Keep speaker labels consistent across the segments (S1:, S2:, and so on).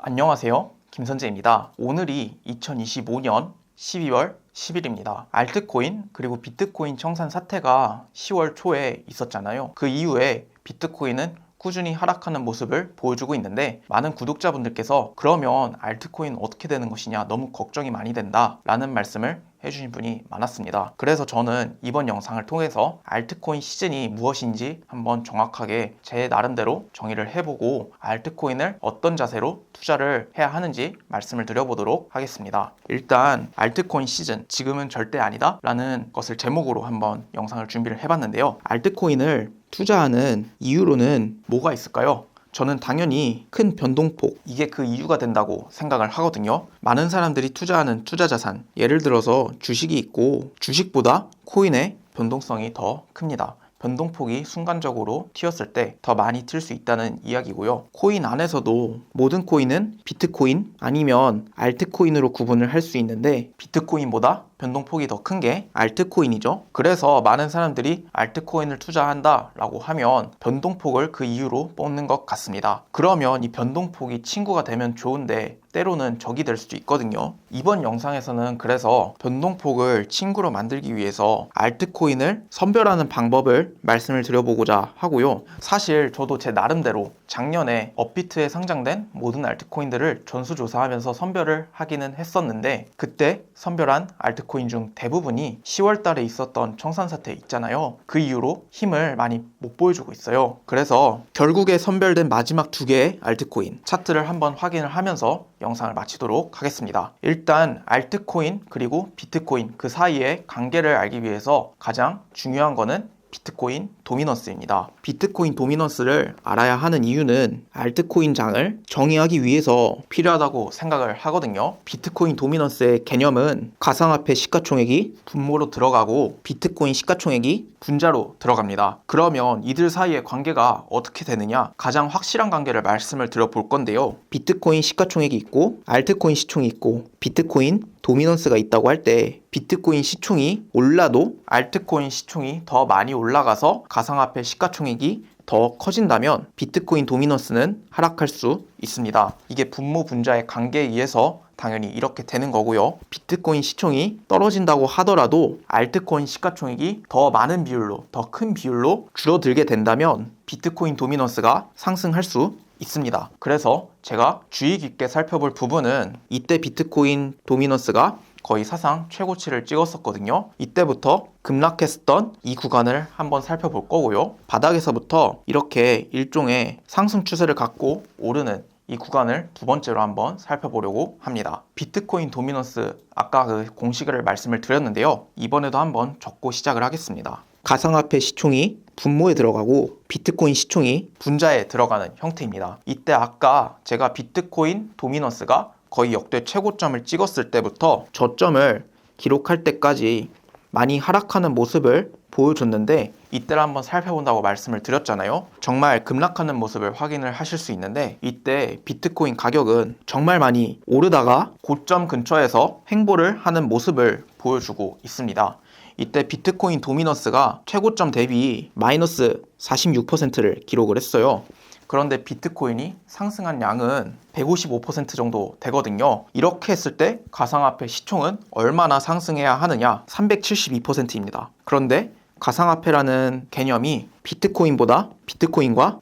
S1: 안녕하세요. 김선재입니다. 오늘이 2025년 12월 10일입니다. 알트코인 그리고 비트코인 청산 사태가 10월 초에 있었잖아요. 그 이후에 비트코인은 꾸준히 하락하는 모습을 보여주고 있는데, 많은 구독자분들께서 그러면 알트코인 어떻게 되는 것이냐, 너무 걱정이 많이 된다 라는 말씀을 해주신 분이 많았습니다. 그래서 저는 이번 영상을 통해서 알트코인 시즌이 무엇인지 한번 정확하게 제 나름대로 정의를 해보고 알트코인을 어떤 자세로 투자를 해야 하는지 말씀을 드려보도록 하겠습니다. 일단 알트코인 시즌, 지금은 절대 아니다 라는 것을 제목으로 한번 영상을 준비를 해봤는데요. 알트코인을 투자하는 이유로는 뭐가 있을까요? 저는 당연히 큰 변동폭, 이게 그 이유가 된다고 생각을 하거든요. 많은 사람들이 투자하는 투자자산, 예를 들어서 주식이 있고 주식보다 코인의 변동성이 더 큽니다. 변동폭이 순간적으로 튀었을 때 더 많이 튈 수 있다는 이야기고요. 코인 안에서도 모든 코인은 비트코인 아니면 알트코인으로 구분을 할 수 있는데, 비트코인보다 변동폭이 더 큰 게 알트코인이죠. 그래서 많은 사람들이 알트코인을 투자한다 라고 하면 변동폭을 그 이유로 뽑는 것 같습니다. 그러면 이 변동폭이 친구가 되면 좋은데 때로는 적이 될 수도 있거든요. 이번 영상에서는 그래서 변동폭을 친구로 만들기 위해서 알트코인을 선별하는 방법을 말씀을 드려보고자 하고요. 사실 저도 제 나름대로 작년에 업비트에 상장된 모든 알트코인들을 전수조사하면서 선별을 하기는 했었는데, 그때 선별한 알트코인 중 대부분이 10월 달에 있었던 청산 사태 있잖아요. 그 이후로 힘을 많이 못 보여주고 있어요. 그래서 결국에 선별된 마지막 두 개의 알트코인 차트를 한번 확인을 하면서 영상을 마치도록 하겠습니다. 일단 알트코인 그리고 비트코인 그 사이의 관계를 알기 위해서 가장 중요한 거는 비트코인 도미넌스입니다. 비트코인 도미넌스를 알아야 하는 이유는 알트코인 장을 정의하기 위해서 필요하다고 생각을 하거든요. 비트코인 도미넌스의 개념은 가상화폐 시가총액이 분모로 들어가고 비트코인 시가총액이 분자로 들어갑니다. 그러면 이들 사이의 관계가 어떻게 되느냐, 가장 확실한 관계를 말씀을 드려볼 건데요. 비트코인 시가총액이 있고 알트코인 시총이 있고 비트코인 도미넌스가 있다고 할 때, 비트코인 시총이 올라도 알트코인 시총이 더 많이 올라가서 가상화폐 시가총액이 더 커진다면 비트코인 도미넌스는 하락할 수 있습니다. 이게 분모 분자의 관계에 의해서 당연히 이렇게 되는 거고요. 비트코인 시총이 떨어진다고 하더라도 알트코인 시가총액이 더 많은 비율로, 더 큰 비율로 줄어들게 된다면 비트코인 도미넌스가 상승할 수 있습니다. 그래서 제가 주의 깊게 살펴볼 부분은, 이때 비트코인 도미넌스가 거의 사상 최고치를 찍었었거든요. 이때부터 급락했었던 이 구간을 한번 살펴볼 거고요. 바닥에서부터 이렇게 일종의 상승 추세를 갖고 오르는 이 구간을 두 번째로 한번 살펴보려고 합니다. 비트코인 도미넌스, 아까 그 공식을 말씀을 드렸는데요. 이번에도 한번 적고 시작을 하겠습니다. 가상화폐 시총이 분모에 들어가고 비트코인 시총이 분자에 들어가는 형태입니다. 이때 아까 제가 비트코인 도미넌스가 거의 역대 최고점을 찍었을 때부터 저점을 기록할 때까지 많이 하락하는 모습을 보여줬는데, 이때를 한번 살펴본다고 말씀을 드렸잖아요. 정말 급락하는 모습을 확인을 하실 수 있는데, 이때 비트코인 가격은 정말 많이 오르다가 고점 근처에서 횡보를 하는 모습을 보여주고 있습니다. 이때 비트코인 도미넌스가 최고점 대비 마이너스 46%를 기록을 했어요. 그런데 비트코인이 상승한 양은 155% 정도 되거든요. 이렇게 했을 때 가상화폐 시총은 얼마나 상승해야 하느냐? 372%입니다. 그런데 가상화폐라는 개념이 비트코인과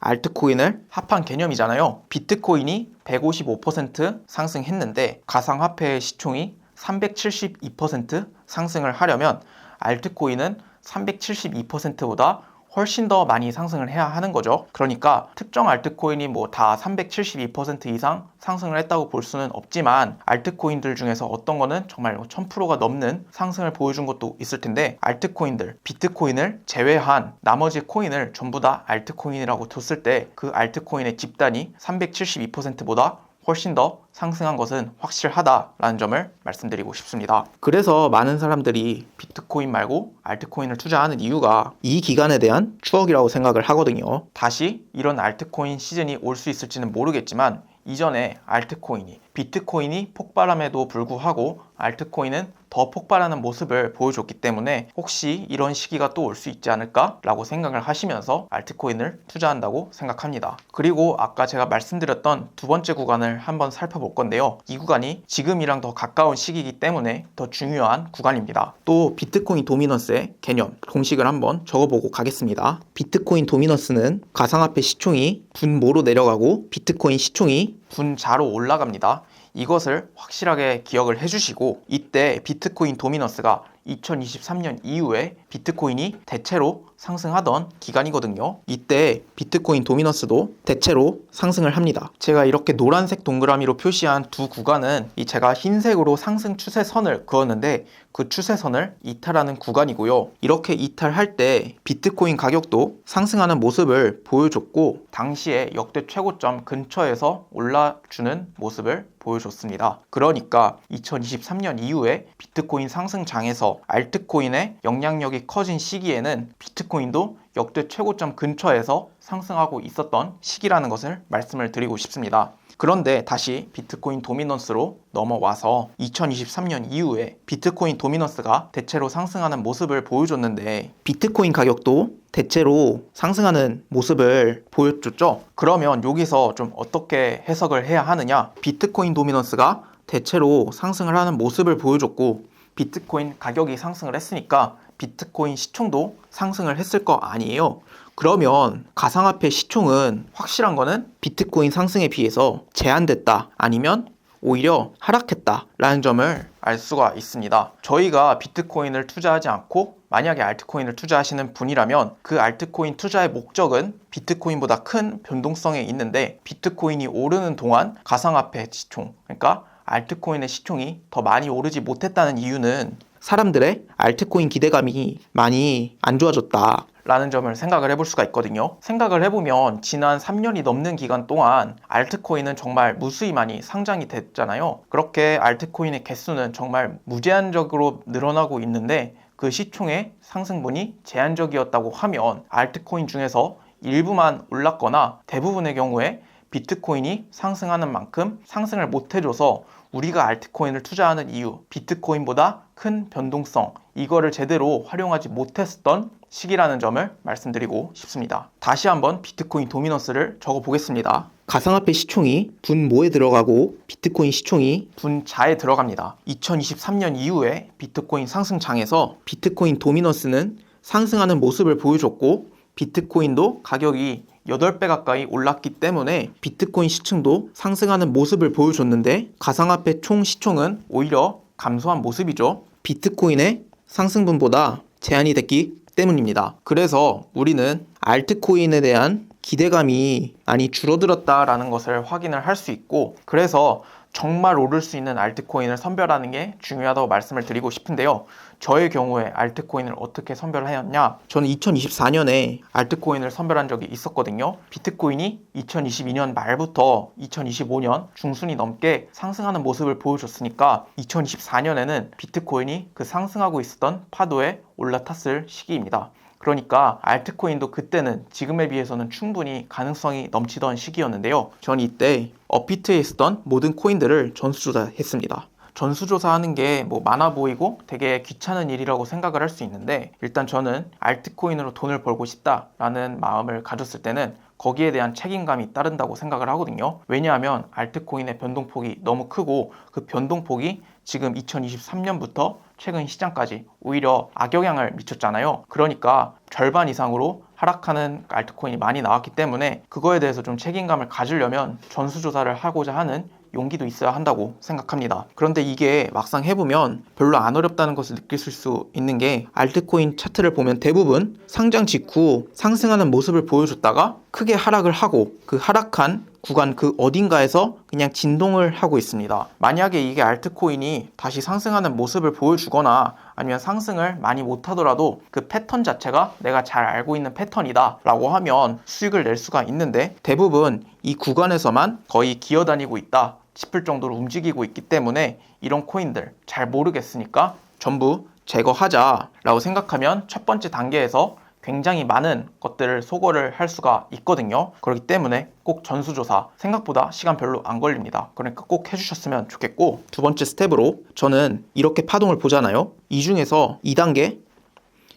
S1: 알트코인을 합한 개념이잖아요. 비트코인이 155% 상승했는데 가상화폐의 시총이 372% 상승을 하려면 알트코인은 372%보다 훨씬 더 많이 상승을 해야 하는 거죠. 그러니까 특정 알트코인이 뭐 다 372% 이상 상승을 했다고 볼 수는 없지만, 알트코인들 중에서 어떤 거는 정말 1000%가 넘는 상승을 보여준 것도 있을 텐데, 알트코인들, 비트코인을 제외한 나머지 코인을 전부 다 알트코인이라고 뒀을 때 그 알트코인의 집단이 372%보다 훨씬 더 상승한 것은 확실하다라는 점을 말씀드리고 싶습니다. 그래서 많은 사람들이 비트코인 말고 알트코인을 투자하는 이유가 이 기간에 대한 추억이라고 생각을 하거든요. 다시 이런 알트코인 시즌이 올 수 있을지는 모르겠지만, 이전에 알트코인이 비트코인이 폭발함에도 불구하고 알트코인은 더 폭발하는 모습을 보여줬기 때문에 혹시 이런 시기가 또 올 수 있지 않을까 라고 생각을 하시면서 알트코인을 투자한다고 생각합니다. 그리고 아까 제가 말씀드렸던 두 번째 구간을 한번 살펴볼 건데요. 이 구간이 지금이랑 더 가까운 시기이기 때문에 더 중요한 구간입니다. 또 비트코인 도미넌스의 개념, 공식을 한번 적어보고 가겠습니다. 비트코인 도미넌스는 가상화폐 시총이 분모로 내려가고 비트코인 시총이 분자로 올라갑니다. 이것을 확실하게 기억을 해주시고, 이때 비트코인 도미넌스가 2023년 이후에 비트코인이 대체로 상승하던 기간이거든요. 이때 비트코인 도미넌스도 대체로 상승을 합니다. 제가 이렇게 노란색 동그라미로 표시한 두 구간은 제가 흰색으로 상승 추세선을 그었는데 그 추세선을 이탈하는 구간이고요. 이렇게 이탈할 때 비트코인 가격도 상승하는 모습을 보여줬고 당시에 역대 최고점 근처에서 올라주는 모습을 보여줬습니다. 그러니까 2023년 이후에 비트코인 상승장에서 알트코인의 영향력이 커진 시기에는 비트코인도 역대 최고점 근처에서 상승하고 있었던 시기라는 것을 말씀을 드리고 싶습니다. 그런데 다시 비트코인 도미넌스로 넘어와서 2023년 이후에 비트코인 도미넌스가 대체로 상승하는 모습을 보여줬는데 비트코인 가격도 대체로 상승하는 모습을 보여줬죠. 그러면 여기서 좀 어떻게 해석을 해야 하느냐? 비트코인 도미넌스가 대체로 상승을 하는 모습을 보여줬고 비트코인 가격이 상승을 했으니까 비트코인 시총도 상승을 했을 거 아니에요. 그러면 가상화폐 시총은 확실한 거는 비트코인 상승에 비해서 제한됐다 아니면 오히려 하락했다 라는 점을 알 수가 있습니다. 저희가 비트코인을 투자하지 않고 만약에 알트코인을 투자하시는 분이라면 그 알트코인 투자의 목적은 비트코인보다 큰 변동성에 있는데 비트코인이 오르는 동안 가상화폐 시총, 그러니까 알트코인의 시총이 더 많이 오르지 못했다는 이유는 사람들의 알트코인 기대감이 많이 안 좋아졌다 라는 점을 생각을 해볼 수가 있거든요. 생각을 해보면 지난 3년이 넘는 기간 동안 알트코인은 정말 무수히 많이 상장이 됐잖아요. 그렇게 알트코인의 개수는 정말 무제한적으로 늘어나고 있는데 그 시총의 상승분이 제한적이었다고 하면 알트코인 중에서 일부만 올랐거나 대부분의 경우에 비트코인이 상승하는 만큼 상승을 못해줘서 우리가 알트코인을 투자하는 이유, 비트코인보다 큰 변동성, 이거를 제대로 활용하지 못했던 시기라는 점을 말씀드리고 싶습니다. 다시 한번 비트코인 도미넌스를 적어보겠습니다. 가상화폐 시총이 분모에 들어가고 비트코인 시총이 분자에 들어갑니다. 2023년 이후에 비트코인 상승장에서 비트코인 도미넌스는 상승하는 모습을 보여줬고 비트코인도 가격이 8배 가까이 올랐기 때문에 비트코인 시총도 상승하는 모습을 보여줬는데 가상화폐 총 시총은 오히려 감소한 모습이죠. 비트코인의 상승분보다 제한이 됐기 때문입니다. 그래서 우리는 알트코인에 대한 기대감이 많이 줄어들었다라는 것을 확인을 할 수 있고 그래서 정말 오를 수 있는 알트코인을 선별하는 게 중요하다고 말씀을 드리고 싶은데요. 저의 경우에 알트코인을 어떻게 선별하였냐? 저는 2024년에 알트코인을 선별한 적이 있었거든요. 비트코인이 2022년 말부터 2025년 중순이 넘게 상승하는 모습을 보여줬으니까 2024년에는 비트코인이 그 상승하고 있었던 파도에 올라탔을 시기입니다. 그러니까 알트코인도 그때는 지금에 비해서는 충분히 가능성이 넘치던 시기였는데요. 전 이때 업비트에 있었던 모든 코인들을 전수조사했습니다. 전수조사하는 게 많아 보이고 되게 귀찮은 일이라고 생각을 할 수 있는데 일단 저는 알트코인으로 돈을 벌고 싶다라는 마음을 가졌을 때는 거기에 대한 책임감이 따른다고 생각을 하거든요. 왜냐하면 알트코인의 변동폭이 너무 크고 그 변동폭이 지금 2023년부터 최근 시장까지 오히려 악영향을 미쳤잖아요. 그러니까 절반 이상으로 하락하는 알트코인이 많이 나왔기 때문에 그거에 대해서 좀 책임감을 가지려면 전수조사를 하고자 하는 용기도 있어야 한다고 생각합니다. 그런데 이게 막상 해보면 별로 안 어렵다는 것을 느끼실 수 있는 게 알트코인 차트를 보면 대부분 상장 직후 상승하는 모습을 보여줬다가 크게 하락을 하고 그 하락한 구간 그 어딘가에서 그냥 진동을 하고 있습니다. 만약에 이게 알트코인이 다시 상승하는 모습을 보여주거나 아니면 상승을 많이 못하더라도 그 패턴 자체가 내가 잘 알고 있는 패턴이다 라고 하면 수익을 낼 수가 있는데 대부분 이 구간에서만 거의 기어다니고 있다 싶을 정도로 움직이고 있기 때문에 이런 코인들 잘 모르겠으니까 전부 제거하자 라고 생각하면 첫 번째 단계에서 굉장히 많은 것들을 소거를 할 수가 있거든요. 그렇기 때문에 꼭 전수조사, 생각보다 시간 별로 안 걸립니다. 그러니까 꼭 해주셨으면 좋겠고, 두 번째 스텝으로 저는 이렇게 파동을 보잖아요. 이 중에서 2단계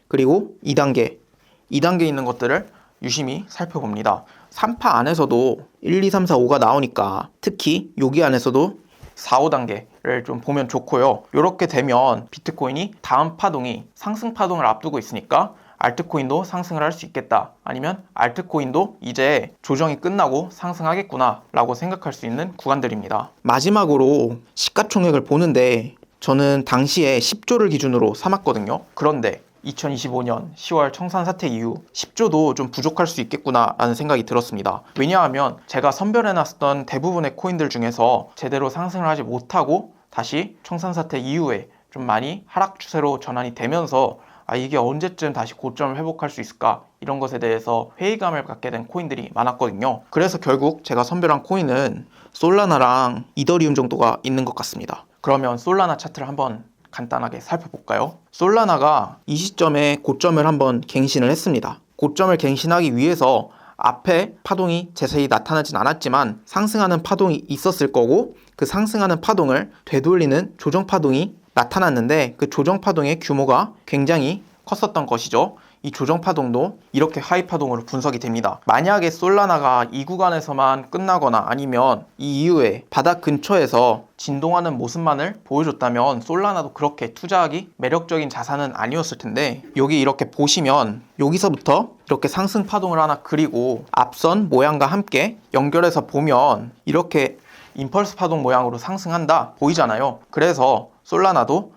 S1: 그리고 2단계 있는 것들을 유심히 살펴봅니다. 3파 안에서도 1, 2, 3, 4, 5가 나오니까 특히 여기 안에서도 4, 5단계를 좀 보면 좋고요. 이렇게 되면 비트코인이 다음 파동이 상승 파동을 앞두고 있으니까 알트코인도 상승을 할 수 있겠다, 아니면 알트코인도 이제 조정이 끝나고 상승하겠구나 라고 생각할 수 있는 구간들입니다. 마지막으로 시가총액을 보는데 저는 당시에 10조를 기준으로 삼았거든요. 그런데 2025년 10월 청산 사태 이후 10조도 좀 부족할 수 있겠구나 라는 생각이 들었습니다. 왜냐하면 제가 선별해놨던 대부분의 코인들 중에서 제대로 상승을 하지 못하고 다시 청산 사태 이후에 좀 많이 하락 추세로 전환이 되면서 이게 언제쯤 다시 고점을 회복할 수 있을까, 이런 것에 대해서 회의감을 갖게 된 코인들이 많았거든요. 그래서 결국 제가 선별한 코인은 솔라나랑 이더리움 정도가 있는 것 같습니다. 그러면 솔라나 차트를 한번 간단하게 살펴볼까요? 솔라나가 이 시점에 고점을 한번 갱신을 했습니다. 고점을 갱신하기 위해서 앞에 파동이 자세히 나타나진 않았지만 상승하는 파동이 있었을 거고, 그 상승하는 파동을 되돌리는 조정 파동이 나타났는데 그 조정 파동의 규모가 굉장히 컸었던 것이죠. 이 조정 파동도 이렇게 하이 파동으로 분석이 됩니다. 만약에 솔라나가 이 구간에서만 끝나거나 아니면 이 이후에 바닥 근처에서 진동하는 모습만을 보여줬다면 솔라나도 그렇게 투자하기 매력적인 자산은 아니었을 텐데, 여기 이렇게 보시면 여기서부터 이렇게 상승 파동을 하나 그리고 앞선 모양과 함께 연결해서 보면 이렇게 임펄스 파동 모양으로 상승한다 보이잖아요. 그래서 솔라나도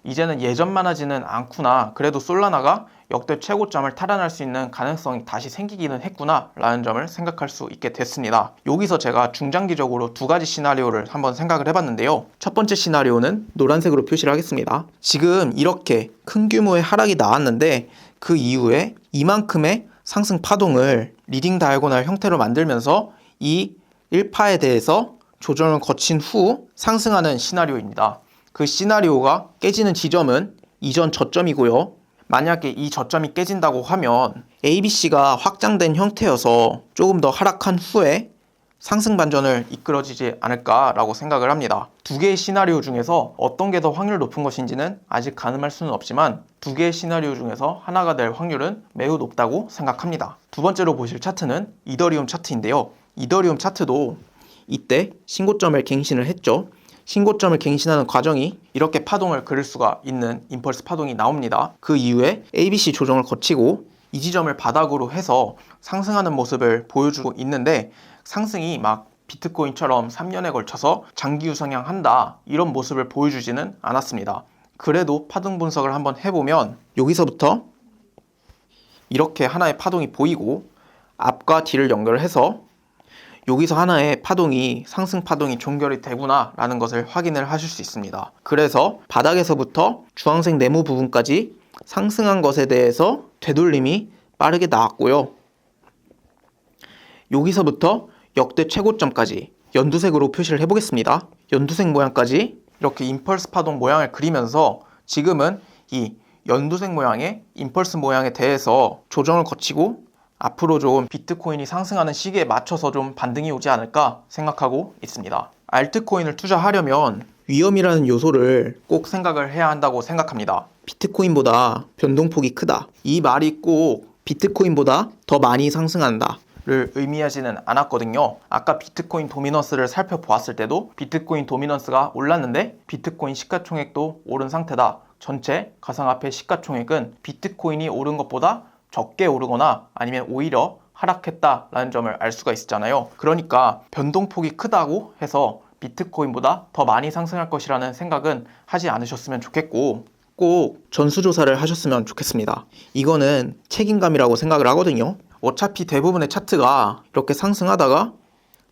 S1: 이제는 예전만 하지는 않구나, 그래도 솔라나가 역대 최고점을 탈환할 수 있는 가능성이 다시 생기기는 했구나 라는 점을 생각할 수 있게 됐습니다. 여기서 제가 중장기적으로 두 가지 시나리오를 한번 생각을 해봤는데요. 첫 번째 시나리오는 노란색으로 표시를 하겠습니다. 지금 이렇게 큰 규모의 하락이 나왔는데 그 이후에 이만큼의 상승 파동을 리딩 다이아고널 형태로 만들면서 이 1파에 대해서 조정을 거친 후 상승하는 시나리오입니다. 그 시나리오가 깨지는 지점은 이전 저점이고요. 만약에 이 저점이 깨진다고 하면 ABC가 확장된 형태여서 조금 더 하락한 후에 상승 반전을 이끌어지지 않을까라고 생각을 합니다. 두 개의 시나리오 중에서 어떤 게 더 확률 높은 것인지는 아직 가늠할 수는 없지만 두 개의 시나리오 중에서 하나가 될 확률은 매우 높다고 생각합니다. 두 번째로 보실 차트는 이더리움 차트인데요. 이더리움 차트도 이때 신고점을 갱신을 했죠. 신고점을 갱신하는 과정이 이렇게 파동을 그릴 수가 있는 임펄스 파동이 나옵니다. 그 이후에 ABC 조정을 거치고 이 지점을 바닥으로 해서 상승하는 모습을 보여주고 있는데, 상승이 막 비트코인처럼 3년에 걸쳐서 장기 우상향한다 이런 모습을 보여주지는 않았습니다. 그래도 파동 분석을 한번 해보면 여기서부터 이렇게 하나의 파동이 보이고 앞과 뒤를 연결해서 여기서 하나의 파동이 상승 파동이 종결이 되구나 라는 것을 확인을 하실 수 있습니다. 그래서 바닥에서부터 주황색 네모 부분까지 상승한 것에 대해서 되돌림이 빠르게 나왔고요. 여기서부터 역대 최고점까지 연두색으로 표시를 해보겠습니다. 연두색 모양까지 이렇게 임펄스 파동 모양을 그리면서 지금은 이 연두색 모양의 임펄스 모양에 대해서 조정을 거치고 앞으로 좀 비트코인이 상승하는 시기에 맞춰서 좀 반등이 오지 않을까 생각하고 있습니다. 알트코인을 투자하려면 위험이라는 요소를 꼭 생각을 해야 한다고 생각합니다. 비트코인보다 변동폭이 크다. 이 말이 꼭 비트코인보다 더 많이 상승한다 를 의미하지는 않았거든요. 아까 비트코인 도미넌스를 살펴보았을 때도 비트코인 도미넌스가 올랐는데 비트코인 시가총액도 오른 상태다. 전체 가상화폐 시가총액은 비트코인이 오른 것보다 적게 오르거나 아니면 오히려 하락했다라는 점을 알 수가 있잖아요. 그러니까 변동폭이 크다고 해서 비트코인보다 더 많이 상승할 것이라는 생각은 하지 않으셨으면 좋겠고, 꼭 전수조사를 하셨으면 좋겠습니다. 이거는 책임감이라고 생각을 하거든요. 어차피 대부분의 차트가 이렇게 상승하다가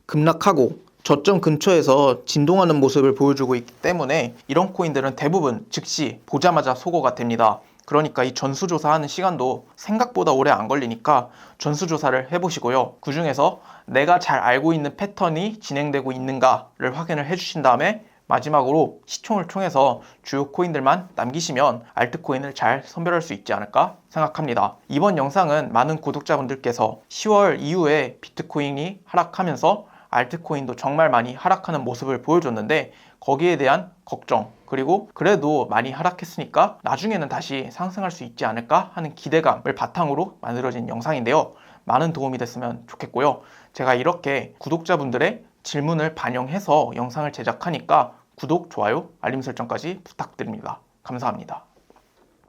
S1: 급락하고 저점 근처에서 진동하는 모습을 보여주고 있기 때문에 이런 코인들은 대부분 즉시 보자마자 소거가 됩니다. 그러니까 이 전수조사하는 시간도 생각보다 오래 안 걸리니까 전수조사를 해보시고요. 그 중에서 내가 잘 알고 있는 패턴이 진행되고 있는가를 확인을 해주신 다음에 마지막으로 시총을 통해서 주요 코인들만 남기시면 알트코인을 잘 선별할 수 있지 않을까 생각합니다. 이번 영상은 많은 구독자분들께서 10월 이후에 비트코인이 하락하면서 알트코인도 정말 많이 하락하는 모습을 보여줬는데 거기에 대한 걱정, 그리고 그래도 많이 하락했으니까 나중에는 다시 상승할 수 있지 않을까 하는 기대감을 바탕으로 만들어진 영상인데요. 많은 도움이 됐으면 좋겠고요. 제가 이렇게 구독자분들의 질문을 반영해서 영상을 제작하니까 구독, 좋아요, 알림 설정까지 부탁드립니다. 감사합니다.